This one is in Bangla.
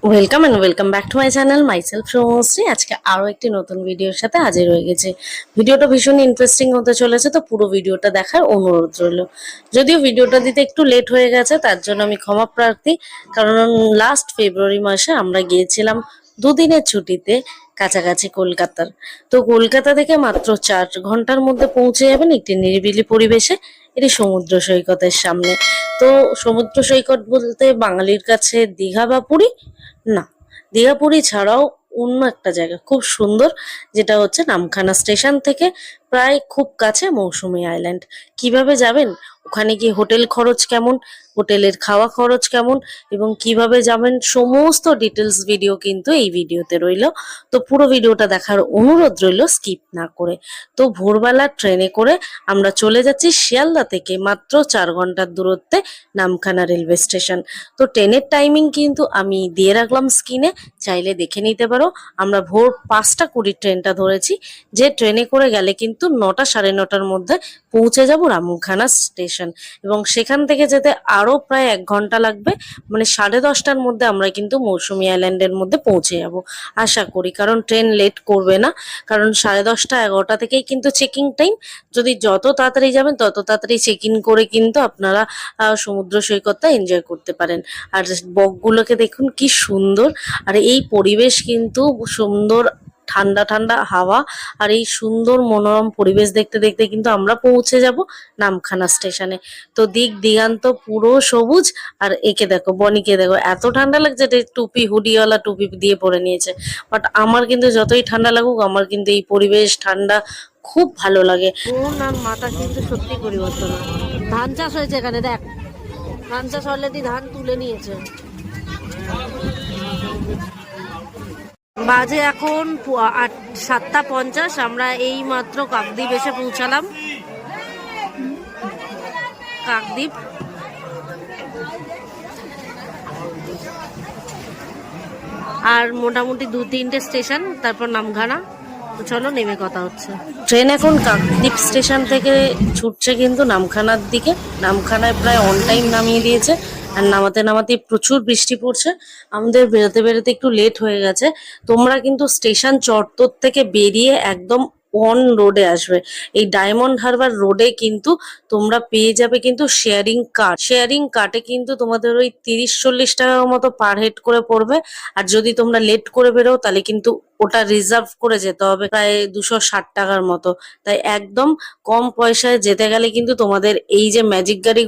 Welcome and welcome back to my channel myself Shubhashree. আজকে আরো একটি নতুন ভিডিওর সাথে হাজির হয়ে গেছে। ভিডিওটা ভীষণ ইন্টারেস্টিং হতে চলেছে, তো পুরো ভিডিওটা দেখার অনুরোধ রইল। যদিও ভিডিওটা দিতে একটু লেট হয়ে গেছে, তার জন্য আমি ক্ষমা প্রার্থী। কারণ লাস্ট ফেব্রুয়ারি মাসে আমরা গিয়েছিলাম দুদিনের ছুটিতে কাছাকাছি কলকাতার। তো কলকাতা থেকে মাত্র 4 ঘন্টার মধ্যে পৌঁছে যাবেন একটি নিরিবিলি পরিবেশে, এটি সমুদ্র সৈকতের সামনে। তো সমুদ্র সৈকত বলতে বাঙালির কাছে দীঘা বা পুরী না, দীঘা পুরী ছাড়াও অন্য একটা জায়গা খুব সুন্দর, যেটা হচ্ছে নামখানা স্টেশন থেকে প্রায় খুব কাছে মৌসুমী আইল্যান্ড। কিভাবে যাবেন, ওখানে গিয়ে হোটেল খরচ কেমন, হোটেলের খাওয়া খরচ কেমন এবং কিভাবে যাবেন, সমস্ত ডিটেলস ভিডিও কিন্তু এই ভিডিওতে রইল। তো পুরো ভিডিওটা দেখার অনুরোধ রইল স্কিপ না করে। তো ভোরবেলা ট্রেনে করে আমরা চলে যাচ্ছি শিয়ালদা থেকে মাত্র 4 ঘন্টার দূরত্বে নামখানা রেলওয়ে স্টেশন। তো ট্রেনের টাইমিং কিন্তু আমি দিয়ে রাখলাম স্ক্রিনে, চাইলে দেখে নিতে পারো। আমরা ভোর 5টা 20 ট্রেনটা ধরেছি, যে ট্রেনে করে গেলে কিন্তু 9টা সাড়ে 9টার মধ্যে পৌঁছে যাব রামখানা স্টেশন, এবং সেখান থেকে যেতে আরো প্রায় 1 ঘন্টা লাগবে। মানে 10:30টার মধ্যে আমরা কিন্তু মৌসুমী আইল্যান্ডের মধ্যে পৌঁছে যাব আশা করি, কারণ ট্রেন লেট করবে না। কারণ 10:30 11টা থেকেই কিন্তু চেকিং টাইম। যদি যত তাড়াতাড়ি যাবেন তত তাড়াতাড়ি চেক ইন করে কিন্তু আপনারা সমুদ্র সৈকতটা এনজয় করতে পারেন। আর বকগুলোকে দেখুন কি সুন্দর, আর এই পরিবেশ কিন্তু সুন্দর, ঠান্ডা ঠান্ডা হাওয়া আর এই সুন্দর মনোরম পরিবেশ দেখতে দেখতে কিন্তু আমরা পৌঁছে যাব নামখানা স্টেশনে। তো দিক দিগান্ত পুরো সবুজ। আর একে দেখো, বনিকে দেখো, এত ঠান্ডা লাগছে যে টুপি, হুডিওয়ালা টুপি দিয়ে পরে নিয়েছে। বাট আমার কিন্তু যতই ঠান্ডা লাগুক, আমার কিন্তু এই পরিবেশ ঠান্ডা খুব ভালো লাগে। মন আর মাথা কিন্তু সত্যি পরিবর্তন হয়। ধান চাষ হয়েছে এখানে, দেখ, ধান চাষ অলরেডি ধান তুলে নিয়েছে। বাজে এখন 7টা 50। আমরা এই মাত্র কাকদ্বীপ এসে পৌঁছালাম। কাকদ্বীপ আর মোটামুটি 2-3টে স্টেশন, তারপর নামখানা। তো চলো নেমে কথা হচ্ছে। ট্রেন এখন কাকদ্বীপ স্টেশন থেকে ছুটছে কিন্তু নামখানার দিকে। নামখানায় প্রায় অন টাইম নামিয়ে দিয়েছে, আর নামাতে নামাতে প্রচুর বৃষ্টি পড়ছে। আমাদের বেরোতে বেরোতে একটু লেট হয়ে গেছে। তোমরা কিন্তু স্টেশন চত্বর থেকে বেরিয়ে একদম অন রোডে আসবে। এই ডায়মন্ড হারবার রোডে কিন্তু তোমরা পেয়ে যাবে কিন্তু শেয়ারিং কার। শেয়ারিং কার্টে কিন্তু তোমাদের ওই 30-40 টাকার মতো পার হেড করে পড়বে। আর যদি তোমরা লেট করে বেরো তাহলে কিন্তু ওটা রিজার্ভ করে যেতে হবে প্রায় 260 টাকার মতো। তাই একদম কম পয়সায় যেতে গেলে কিন্তু তোমাদের এই যে ম্যাজিক গাড়ি